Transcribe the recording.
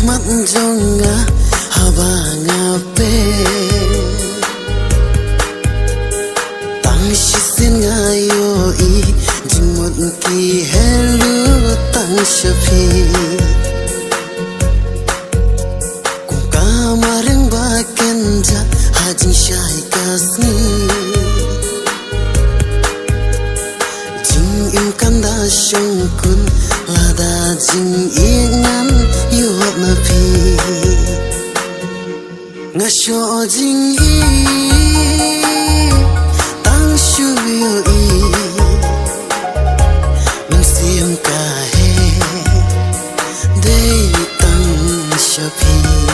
mat jonga habanga pe tang shisen nga yo I jimot ki helu tang shafi kung kamarang bakenda hajing shai kasni jing im kanda shongkun lada jing ingan yuhot na pi nga sho jing I tang shu yo I min sim ka he day tang shapi